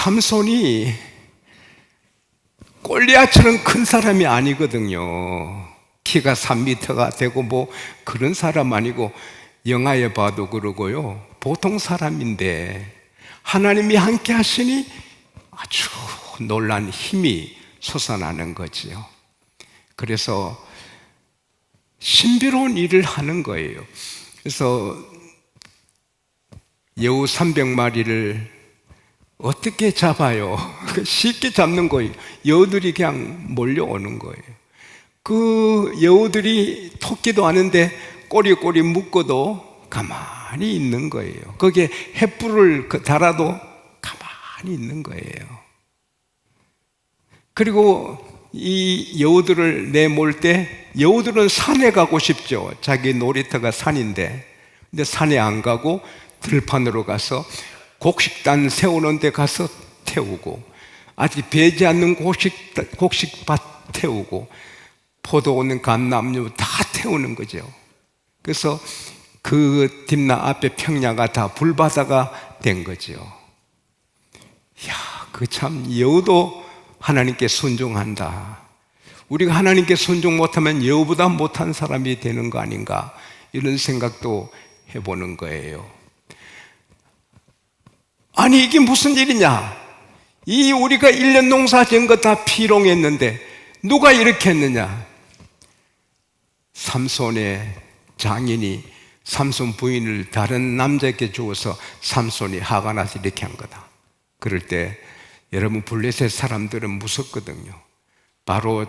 삼손이 골리앗처럼 큰 사람이 아니거든요. 키가 3m가 되고 뭐 그런 사람 아니고, 영화에 봐도 그러고요, 보통 사람인데 하나님이 함께 하시니 아주 놀란 힘이 솟아나는 거지요. 그래서 신비로운 일을 하는 거예요. 그래서 여우 300마리를 어떻게 잡아요? 쉽게 잡는 거예요. 여우들이 그냥 몰려오는 거예요. 그 여우들이 토끼도 아는데 꼬리꼬리 묶어도 가만히 있는 거예요. 거기에 횃불을 달아도 가만히 있는 거예요. 그리고 이 여우들을 내몰 때, 여우들은 산에 가고 싶죠. 자기 놀이터가 산인데, 근데 산에 안 가고 들판으로 가서 곡식단 세우는 데 가서 태우고, 아직 배지 않는 곡식밭 태우고, 포도 오는 감람류 다 태우는 거죠. 그래서 그 딥나 앞에 평야가 다 불바다가 된 거죠. 이야, 그 참 여우도 하나님께 순종한다. 우리가 하나님께 순종 못하면 여우보다 못한 사람이 되는 거 아닌가, 이런 생각도 해보는 거예요. 아니, 이게 무슨 일이냐? 이 우리가 1년 농사 지은 거 다 피롱했는데 누가 이렇게 했느냐? 삼손의 장인이 삼손 부인을 다른 남자에게 주어서 삼손이 화가 나서 이렇게 한 거다. 그럴 때 여러분, 블레셋 사람들은 무섭거든요. 바로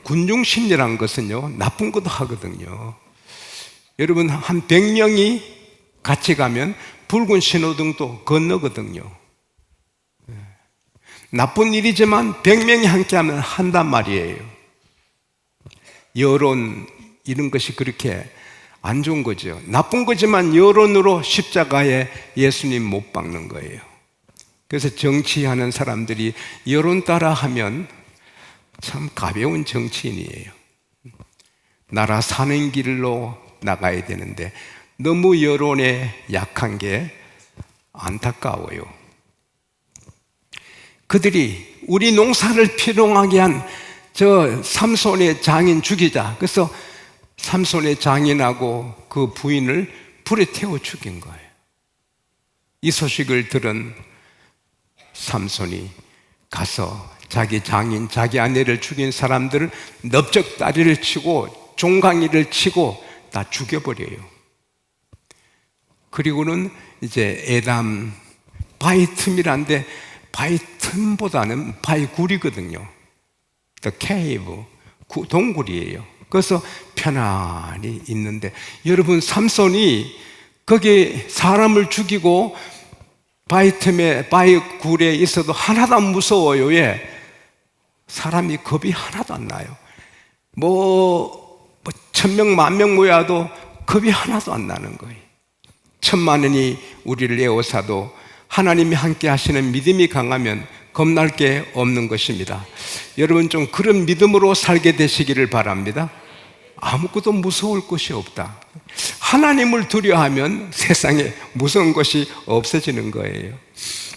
군중심리란 것은요, 나쁜 것도 하거든요. 여러분, 한 100명이 같이 가면 붉은 신호등도 건너거든요. 나쁜 일이지만 100명이 함께하면 한단 말이에요. 여론, 이런 것이 그렇게 안 좋은 거죠. 나쁜 거지만 여론으로 십자가에 예수님 못 박는 거예요. 그래서 정치하는 사람들이 여론 따라 하면 참 가벼운 정치인이에요. 나라 사는 길로 나가야 되는데 너무 여론에 약한 게 안타까워요. 그들이 우리 농사를 피롱하게 한 저 삼손의 장인 죽이자. 그래서 삼손의 장인하고 그 부인을 불에 태워 죽인 거예요. 이 소식을 들은 삼손이 가서 자기 장인, 자기 아내를 죽인 사람들을 넓적다리를 치고 종강이를 치고 다 죽여버려요. 그리고는 이제 에담 바위 틈이란데, 바위 틈보다는 바위 굴이거든요. The cave, 동굴이에요. 그래서 편안히 있는데, 여러분, 삼손이 거기 사람을 죽이고 바위 틈에, 바위 굴에 있어도 하나도 안 무서워요. 왜? 사람이 겁이 하나도 안 나요. 뭐 1000명, 10,000명 모여도 겁이 하나도 안 나는 거예요. 10,000,000원이 우리를 에워싸도 하나님이 함께 하시는 믿음이 강하면 겁날 게 없는 것입니다. 여러분, 좀 그런 믿음으로 살게 되시기를 바랍니다. 아무것도 무서울 것이 없다. 하나님을 두려워하면 세상에 무서운 것이 없어지는 거예요.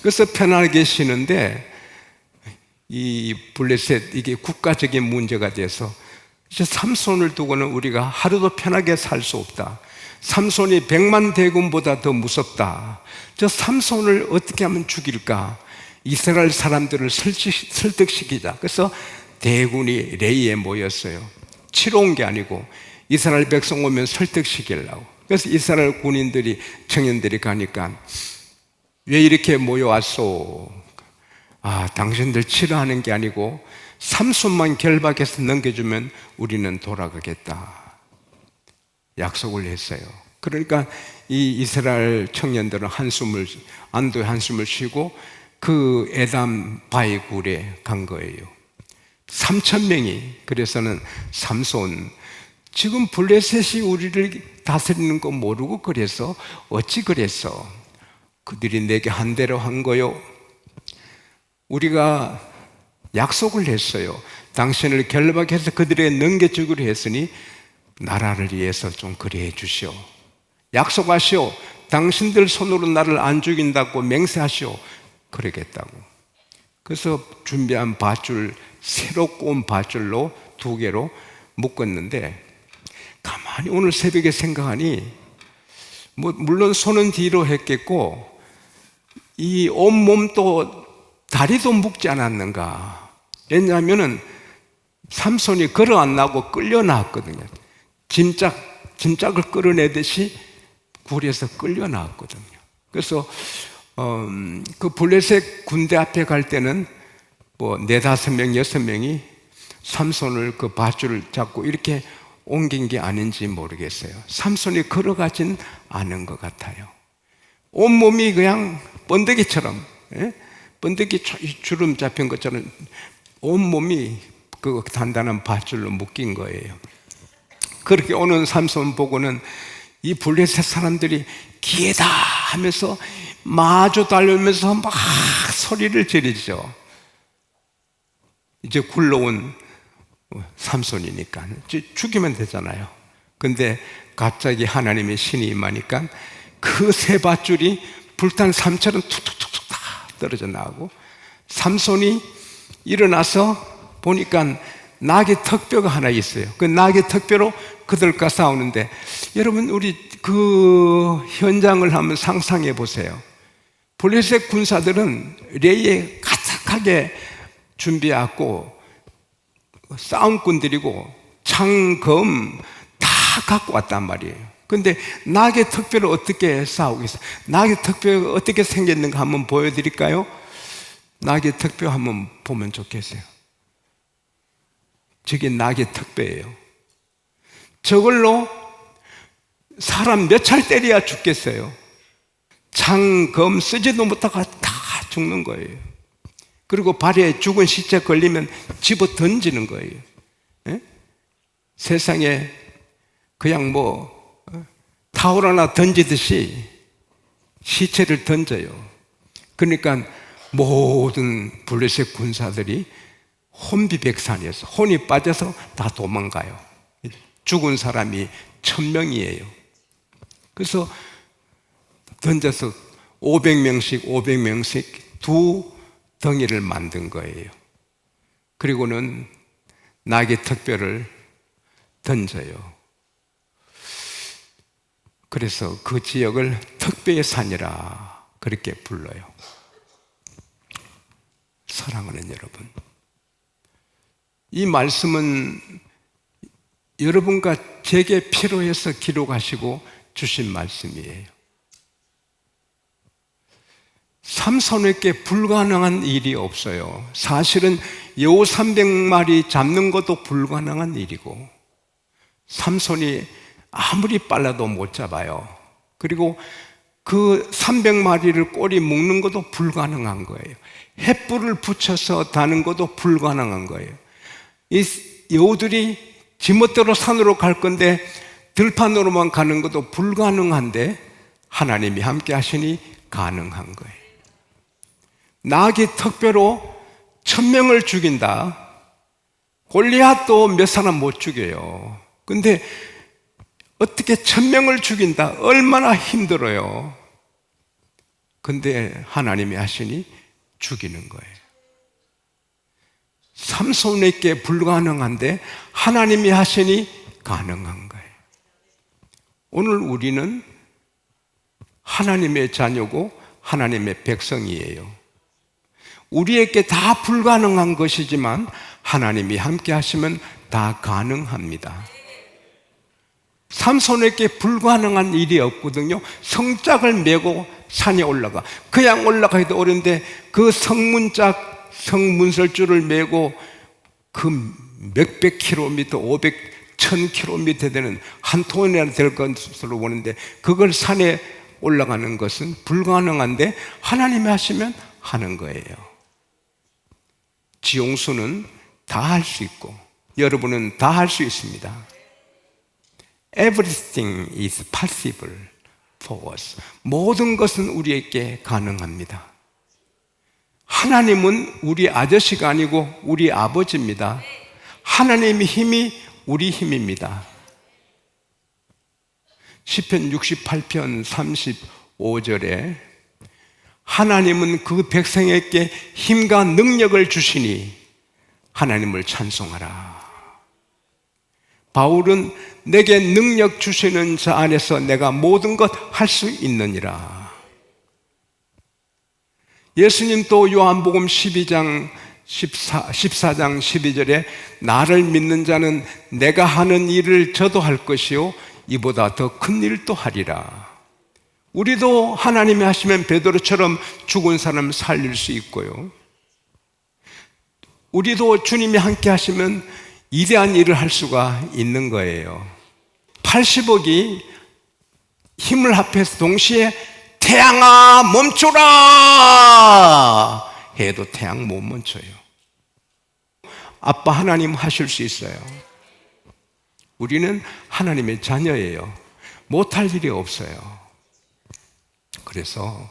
그래서 편안하게 쉬는데, 이 블레셋, 이게 국가적인 문제가 돼서 이제 삼손을 두고는 우리가 하루도 편하게 살 수 없다. 삼손이 100만 대군보다 더 무섭다. 저 삼손을 어떻게 하면 죽일까? 이스라엘 사람들을 설득시키자. 그래서 대군이 레이에 모였어요. 치러 온 게 아니고 이스라엘 백성 오면 설득시키려고. 그래서 이스라엘 군인들이, 청년들이 가니까, 왜 이렇게 모여왔소? 당신들 치료하는 게 아니고 삼손만 결박해서 넘겨주면 우리는 돌아가겠다. 약속을 했어요. 그러니까 이 이스라엘 청년들은 안도의 한숨을 쉬고 그 에담 바위 굴에 간 거예요. 3,000명이. 그래서는 삼손, 지금 블레셋이 우리를 다스리는 거 모르고 그래서 어찌 그랬어? 그들이 내게 한 대로 한 거요. 우리가 약속을 했어요. 당신을 결박해서 그들에게 넘겨주기로 했으니 나라를 위해서 좀 그리해 주시오. 약속하시오. 당신들 손으로 나를 안 죽인다고 맹세하시오. 그러겠다고. 그래서 준비한 밧줄, 새로 꼬은 밧줄로 2개로 묶었는데, 가만히 오늘 새벽에 생각하니 물론 손은 뒤로 했겠고 이 온몸도 다리도 묶지 않았는가. 왜냐하면 삼손이 걸어 안 나고 끌려 나왔거든요. 짐짝을 끌어내듯이 굴에서 끌려 나왔거든요. 그래서 그 블레셋 군대 앞에 갈 때는 뭐 4-5명, 6명이 삼손을 그 밧줄을 잡고 이렇게 옮긴 게 아닌지 모르겠어요. 삼손이 걸어가진 않은 것 같아요. 온몸이 그냥 번데기처럼, 번데기 주름 잡힌 것처럼 온몸이 그 단단한 밧줄로 묶인 거예요. 그렇게 오는 삼손 보고는 이 블레셋 사람들이 기회다 하면서 마주 달려오면서 막 소리를 지르죠. 이제 굴러온 삼손이니까 죽이면 되잖아요. 근데 갑자기 하나님의 신이 임하니까 그 세 밧줄이 불탄 삼처럼 툭툭툭툭 다 떨어져 나오고, 삼손이 일어나서 보니까 낙의 턱뼈가 하나 있어요. 그 낙의 턱뼈로 그들과 싸우는데, 여러분 우리 그 현장을 한번 상상해 보세요. 블레셋 군사들은 레이에 가득하게 준비하고 싸움꾼들이고 창, 검 다 갖고 왔단 말이에요. 근데 낙의 턱뼈를 어떻게 싸우겠어요? 낙의 턱뼈가 어떻게 생겼는가 한번 보여드릴까요? 낙의 턱뼈 한번 보면 좋겠어요. 저게 낙의 턱뼈예요. 저걸로 사람 몇 차례 때려야 죽겠어요. 창, 검 쓰지도 못하고 다 죽는 거예요. 그리고 발에 죽은 시체 걸리면 집어 던지는 거예요. 에? 세상에 그냥 타올 하나 던지듯이 시체를 던져요. 그러니까 모든 블레셋 군사들이 혼비백산이어서 혼이 빠져서 다 도망가요. 죽은 사람이 1000명이에요. 그래서 던져서 500명씩 두 덩이를 만든 거예요. 그리고는 낙의 턱뼈를 던져요. 그래서 그 지역을 턱뼈의 산이라 그렇게 불러요. 사랑하는 여러분, 이 말씀은 여러분과 제게 필요해서 기록하시고 주신 말씀이에요. 삼손에게 불가능한 일이 없어요. 사실은 여우 300마리 잡는 것도 불가능한 일이고, 삼손이 아무리 빨라도 못 잡아요. 그리고 그 300마리를 꼬리 묶는 것도 불가능한 거예요. 횃불을 붙여서 다는 것도 불가능한 거예요. 이 여우들이 지멋대로 산으로 갈 건데 들판으로만 가는 것도 불가능한데 하나님이 함께 하시니 가능한 거예요. 낙의 턱뼈로 1000명을 죽인다. 골리앗도 몇 사람 못 죽여요. 근데 어떻게 1000명을 죽인다? 얼마나 힘들어요. 근데 하나님이 하시니 죽이는 거예요. 삼손에게 불가능한데 하나님이 하시니 가능한 거예요. 오늘 우리는 하나님의 자녀고 하나님의 백성이에요. 우리에게 다 불가능한 것이지만 하나님이 함께 하시면 다 가능합니다. 삼손에게 불가능한 일이 없거든요. 성짝을 메고 산에 올라가. 그냥 올라가기도 어려운데 그 성문짝, 성문설줄을 메고 그 몇백 킬로미터, 500, 1000킬로미터 되는 한 톤이나 될 것으로 보는데 그걸 산에 올라가는 것은 불가능한데 하나님이 하시면 하는 거예요. 지용수는 다 할 수 있고 여러분은 다 할 수 있습니다. Everything is possible for us. 모든 것은 우리에게 가능합니다. 하나님은 우리 아저씨가 아니고 우리 아버지입니다. 하나님의 힘이 우리 힘입니다. 시편 68편 35절에 하나님은 그 백성에게 힘과 능력을 주시니 하나님을 찬송하라. 바울은 내게 능력 주시는 자 안에서 내가 모든 것 할 수 있느니라. 예수님도 요한복음 14장 12절에 나를 믿는 자는 내가 하는 일을 저도 할 것이요 이보다 더 큰 일도 하리라. 우리도 하나님이 하시면 베드로처럼 죽은 사람 살릴 수 있고요, 우리도 주님이 함께 하시면 위대한 일을 할 수가 있는 거예요. 80억이 힘을 합해서 동시에 태양아 멈춰라 해도 태양 못 멈춰요. 아빠 하나님 하실 수 있어요. 우리는 하나님의 자녀예요. 못할 일이 없어요. 그래서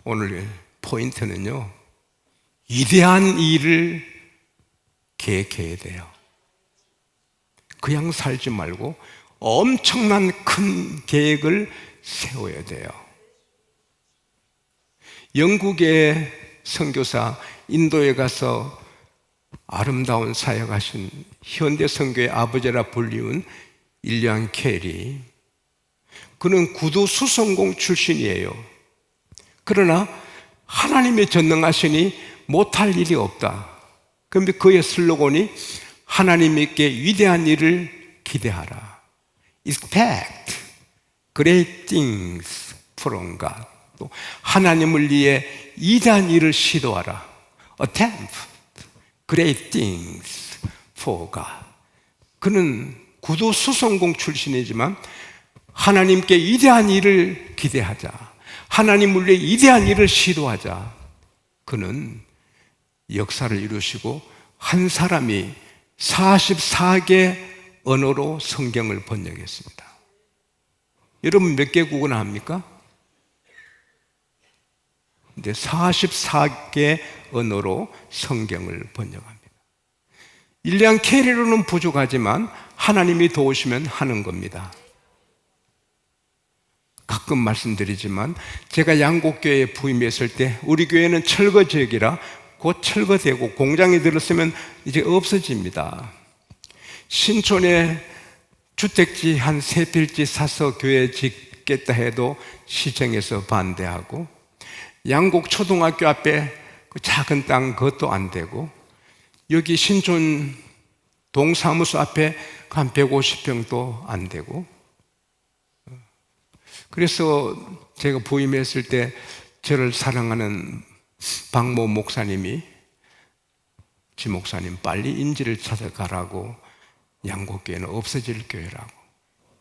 오늘 포인트는요, 위대한 일을 계획해야 돼요. 그냥 살지 말고 엄청난 큰 계획을 세워야 돼요. 영국의 선교사, 인도에 가서 아름다운 사역하신 현대 선교의 아버지라 불리운 윌리엄 캐리, 그는 구두 수성공 출신이에요. 그러나 하나님의 전능하시니 못할 일이 없다. 그런데 그의 슬로건이 하나님께 위대한 일을 기대하라. Expect great things from God. 또 하나님을 위해 위대한 일을 시도하라. Attempt great things for God. 그는 구두 수성공 출신이지만 하나님께 위대한 일을 기대하자, 하나님을 위해 위대한 일을 시도하자. 그는 역사를 이루시고 한 사람이 44개 언어로 성경을 번역했습니다. 여러분 몇 개국어나 합니까? 근데 44개 언어로 성경을 번역합니다. 윌리엄 캐리로는 부족하지만 하나님이 도우시면 하는 겁니다. 가끔 말씀드리지만 제가 양곡교회에 부임했을 때 우리 교회는 철거 지역이라 곧 철거되고 공장이 들었으면 이제 없어집니다. 신촌에 주택지 한 3필지 사서 교회 짓겠다 해도 시청에서 반대하고, 양곡 초등학교 앞에 그 작은 땅 그것도 안 되고, 여기 신촌 동사무소 앞에 한 150평도 안 되고. 그래서 제가 부임했을 때 저를 사랑하는 박모 목사님이, 지 목사님 빨리 인지를 찾아가라고, 양곡교회는 없어질 교회라고,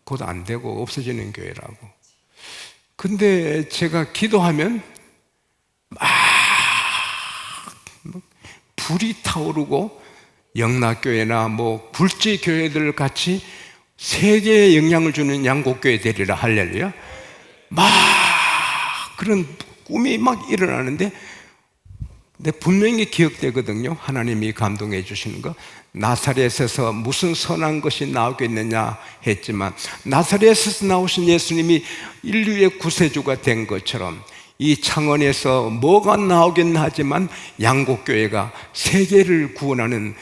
곧 안 되고 없어지는 교회라고. 근데 제가 기도하면 막 불이 타오르고 영락교회나 뭐 굴지교회들 같이 세계에 영향을 주는 양곡교회 되리라. 할렐루야. 막 그런 꿈이 막 일어나는데, 근데 분명히 기억되거든요. 하나님이 감동해 주시는 거. 나사렛에서 무슨 선한 것이 나오겠느냐 했지만 나사렛에서 나오신 예수님이 인류의 구세주가 된 것처럼 이 창원에서 뭐가 나오겠나 하지만 양곡교회가 세계를 구원하는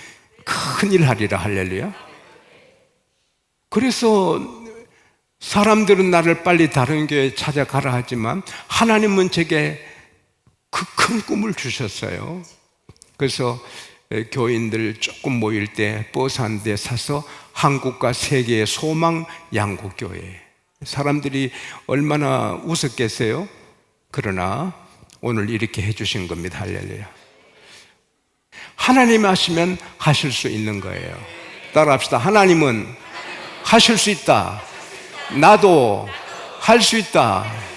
큰 일 하리라. 할렐루야. 그래서 사람들은 나를 빨리 다른 교회에 찾아가라 하지만 하나님은 제게 그 큰 꿈을 주셨어요. 그래서 교인들 조금 모일 때 버스 한 대 사서 한국과 세계의 소망 양곡교회, 사람들이 얼마나 웃었겠어요? 그러나 오늘 이렇게 해주신 겁니다. 할렐루야. 하나님이 하시면 하실 수 있는 거예요. 따라합시다. 하나님은 하실 수 있다. 나도 할 수 있다.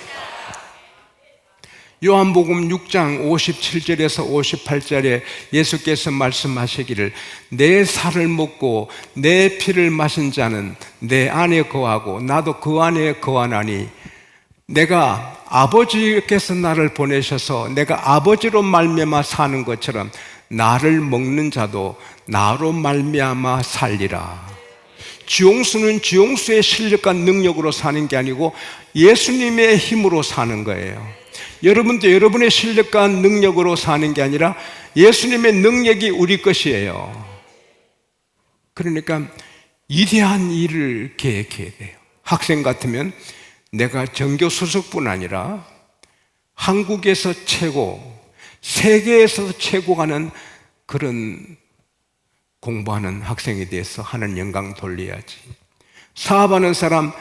요한복음 6장 57절에서 58절에 예수께서 말씀하시기를 내 살을 먹고 내 피를 마신 자는 내 안에 거하고 나도 그 안에 거하나니 내가 아버지께서 나를 보내셔서 내가 아버지로 말미암아 사는 것처럼 나를 먹는 자도 나로 말미암아 살리라. 지용수는 지용수의 실력과 능력으로 사는 게 아니고 예수님의 힘으로 사는 거예요. 여러분도 여러분의 실력과 능력으로 사는 게 아니라 예수님의 능력이 우리 것이에요. 그러니까 위대한 일을 계획해야 돼요. 학생 같으면 내가 전교 수석뿐 아니라 한국에서 최고, 세계에서 최고가는 그런 공부하는 학생에 대해서 하는 영광 돌려야지. 사업하는 사람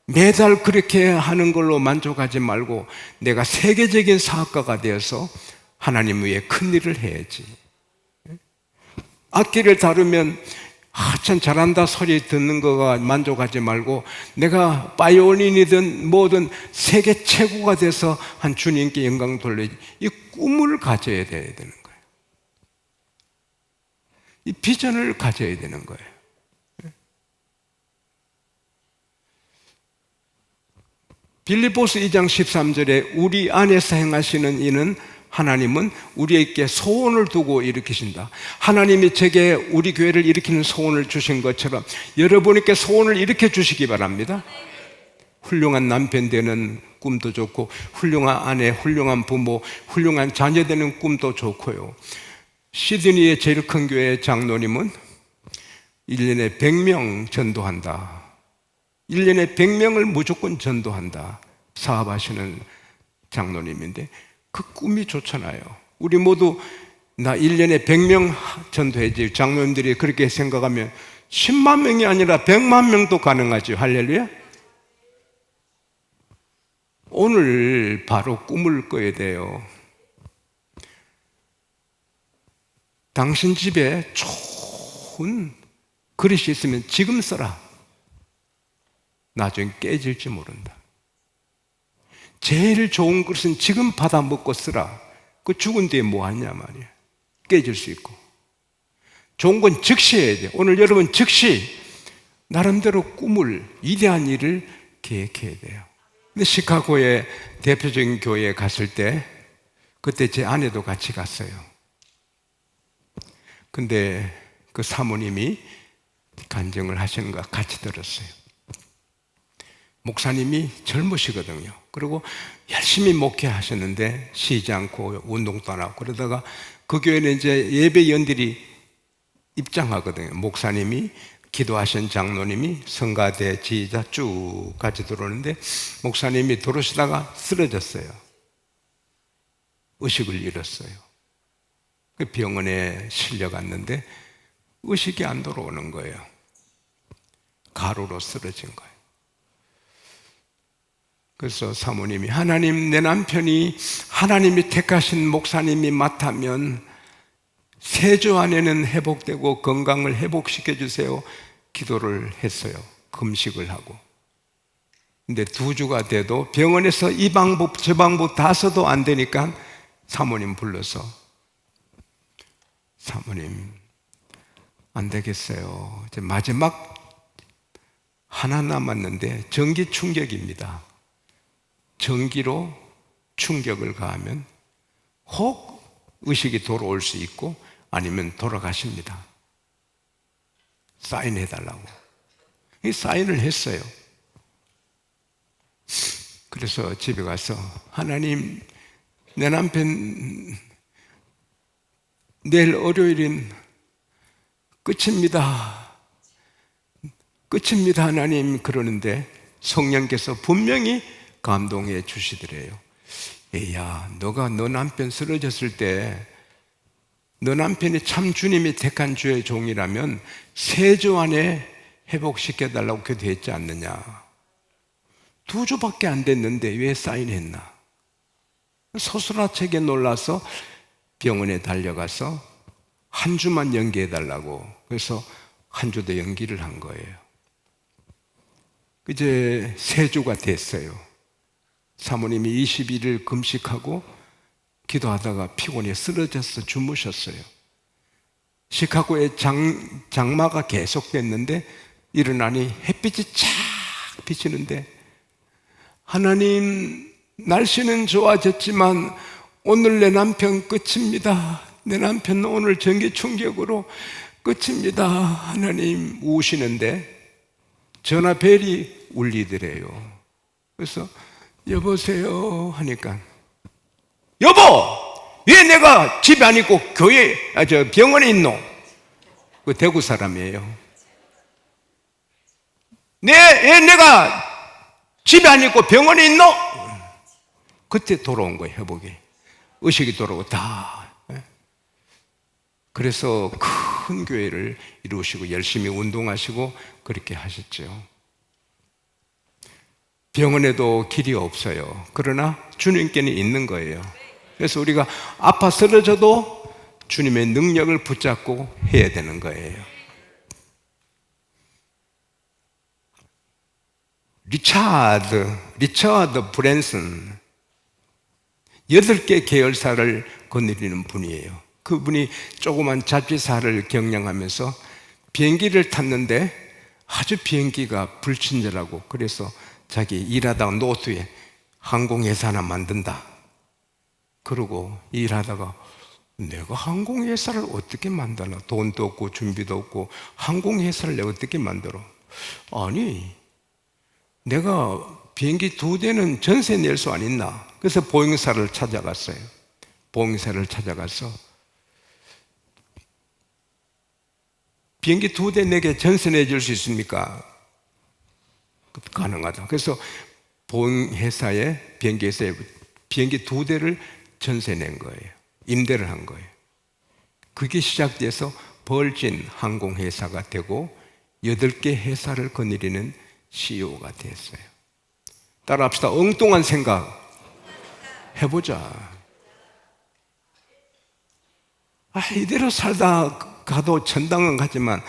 매달 그렇게 하는 걸로 만족하지 말고 내가 세계적인 사업가가 되어서 하나님 위해 큰 일을 해야지. 악기를 다루면 참 잘한다 소리 듣는 거가 만족하지 말고 내가 바이올린이든 뭐든 세계 최고가 돼서 한 주님께 영광 돌려야지. 이 꿈을 가져야 되는 거예요. 이 비전을 가져야 되는 거예요. 빌립보서 2장 13절에 우리 안에서 행하시는 이는 하나님은 우리에게 소원을 두고 일으키신다. 하나님이 제게 우리 교회를 일으키는 소원을 주신 것처럼 여러분에게 소원을 일으켜 주시기 바랍니다. 훌륭한 남편 되는 꿈도 좋고 훌륭한 아내, 훌륭한 부모, 훌륭한 자녀 되는 꿈도 좋고요. 시드니의 제일 큰 교회 장로님은 1년에 100명 전도한다. 1년에 100명을 무조건 전도한다. 사업하시는 장로님인데 그 꿈이 좋잖아요. 우리 모두 나 1년에 100명 전도해야지. 장로님들이 그렇게 생각하면 10만 명이 아니라 100만 명도 가능하죠. 할렐루야. 오늘 바로 꿈을 꿔야 돼요. 당신 집에 좋은 그릇이 있으면 지금 써라. 나중에 깨질지 모른다. 제일 좋은 그릇은 지금 받아 먹고 쓰라. 그 죽은 뒤에 뭐 하냐 말이야. 깨질 수 있고. 좋은 건 즉시 해야 돼. 오늘 여러분 즉시 나름대로 꿈을, 위대한 일을 계획해야 돼요. 근데 시카고의 대표적인 교회에 갔을 때 그때 제 아내도 같이 갔어요. 근데 그 사모님이 간증을 하시는 거 같이 들었어요. 목사님이 젊으시거든요. 그리고 열심히 목회하셨는데 쉬지 않고 운동도 안 하고 그러다가 그 교회는 이제 예배위원들이 입장하거든요. 목사님이 기도하신 장로님이 성가대 지휘자 쭉 같이 들어오는데 목사님이 들어오시다가 쓰러졌어요. 의식을 잃었어요. 병원에 실려갔는데 의식이 안 돌아오는 거예요. 가루로 쓰러진 거예요. 그래서 사모님이 하나님, 내 남편이 하나님이 택하신 목사님이 맡으면 3주 안에는 회복되고 건강을 회복시켜 주세요. 기도를 했어요. 금식을 하고. 근데 2주가 돼도 병원에서 이 방법 저 방법 다 써도 안 되니까 사모님 불러서 사모님 안 되겠어요. 이제 마지막 하나 남았는데 전기 충격입니다. 전기로 충격을 가하면 혹 의식이 돌아올 수 있고 아니면 돌아가십니다. 사인해달라고. 이 사인을 했어요. 그래서 집에 가서 하나님, 내 남편 내일 월요일인 끝입니다. 끝입니다 하나님 그러는데 성령께서 분명히 감동해 주시더래요. 야, 너가 너 남편 쓰러졌을 때 너 남편이 참 주님이 택한 주의 종이라면 3주 안에 회복시켜달라고 기도했지 않느냐. 2주밖에 안 됐는데 왜 사인했나. 서술화책에 놀라서 병원에 달려가서 한 주만 연기해달라고. 그래서 한 주 더 연기를 한 거예요. 이제 3주가 됐어요. 사모님이 21일 금식하고 기도하다가 피곤해 쓰러져서 주무셨어요. 시카고에 장마가 계속됐는데 일어나니 햇빛이 쫙 비치는데 하나님, 날씨는 좋아졌지만 오늘 내 남편 끝입니다. 내 남편 오늘 전기 충격으로 끝입니다. 하나님 우시는데 전화벨이 울리더래요. 그래서 여보세요 하니까 여보, 왜 내가 집에 안 있고 병원에 있노? 그 대구 사람이에요. 왜 내가 집에 안 있고 병원에 있노? 그때 돌아온 거예요, 회복이. 의식이 돌아오고 다. 그래서 큰 교회를 이루시고 열심히 운동하시고 그렇게 하셨죠. 병원에도 길이 없어요. 그러나 주님께는 있는 거예요. 그래서 우리가 아파 쓰러져도 주님의 능력을 붙잡고 해야 되는 거예요. 리처드 브랜슨 8개 계열사를 거느리는 분이에요. 그분이 조그만 잡지사를 경영하면서 비행기를 탔는데 아주 비행기가 불친절하고 그래서 자기 일하다가 노트에 항공회사 하나 만든다. 그러고 일하다가 내가 항공회사를 어떻게 만드나? 돈도 없고 준비도 없고 항공회사를 내가 어떻게 만들어? 아니, 내가 비행기 2대는 전세 낼 수 안 있나? 그래서 보잉사를 찾아갔어요. 보잉사를 찾아가서 비행기 2대 내게 전세 내줄 수 있습니까? 가능하다. 그래서 보잉 회사에 비행기 2대를 전세 낸 거예요. 임대를 한 거예요. 그게 시작돼서 벌진 항공회사가 되고 8개 회사를 거느리는 CEO가 됐어요. 따라합시다. 엉뚱한 생각 해보자. 이대로 살다 가도 천당은 가지만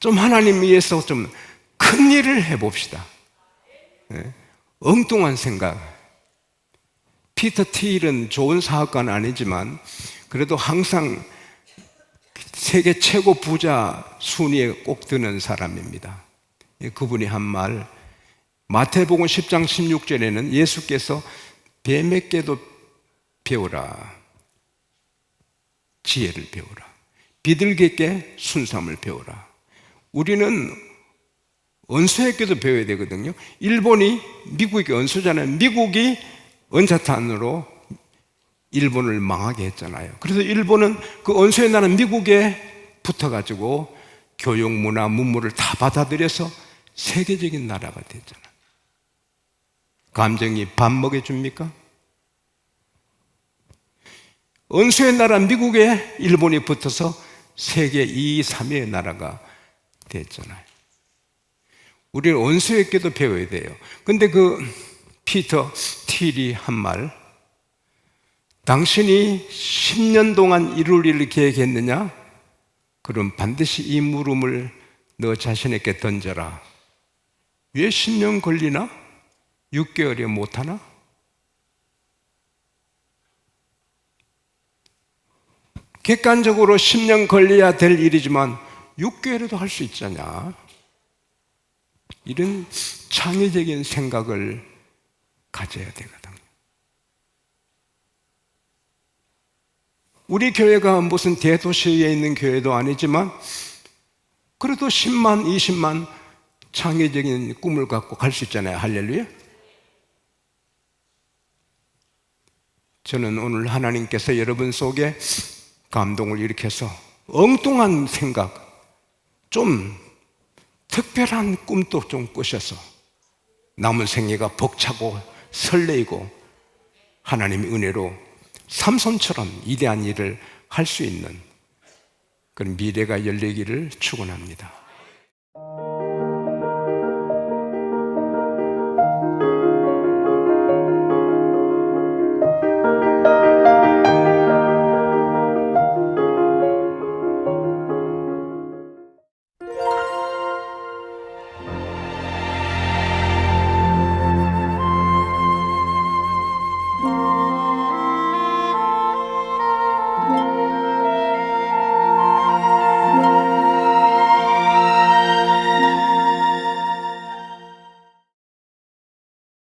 좀 하나님 위해서 좀 큰 일을 해봅시다. 엉뚱한 생각. 피터 틸은 좋은 사업가는 아니지만 그래도 항상 세계 최고 부자 순위에 꼭 드는 사람입니다. 그분이 한 말, 마태복음 10장 16절에는 예수께서 뱀에게도 배우라, 지혜를 배우라, 비둘기에게 순수함을 배우라. 우리는 원수에게도 배워야 되거든요. 일본이 미국에게 원수잖아요. 미국이 원자탄으로 일본을 망하게 했잖아요. 그래서 일본은 그 원수의 나라 미국에 붙어가지고 교육, 문화, 문물을 다 받아들여서 세계적인 나라가 됐잖아요. 감정이 밥 먹여줍니까? 원수의 나라 미국에 일본이 붙어서 세계 2, 3위의 나라가 됐잖아요. 우리는 원수에게도 배워야 돼요. 근데 그 피터 틸이 한 말, 당신이 10년 동안 이룰 일을 계획했느냐? 그럼 반드시 이 물음을 너 자신에게 던져라. 왜 10년 걸리나? 6개월에 못하나? 객관적으로 10년 걸려야 될 일이지만 6개월에도 할 수 있잖아. 이런 창의적인 생각을 가져야 되거든요. 우리 교회가 무슨 대도시에 있는 교회도 아니지만 그래도 10만, 20만 창의적인 꿈을 갖고 갈 수 있잖아요. 할렐루야. 저는 오늘 하나님께서 여러분 속에 감동을 일으켜서 엉뚱한 생각, 좀 특별한 꿈도 좀 꾸셔서 남은 생애가 벅차고 설레이고 하나님의 은혜로 삼손처럼 위대한 일을 할 수 있는 그런 미래가 열리기를 축원합니다.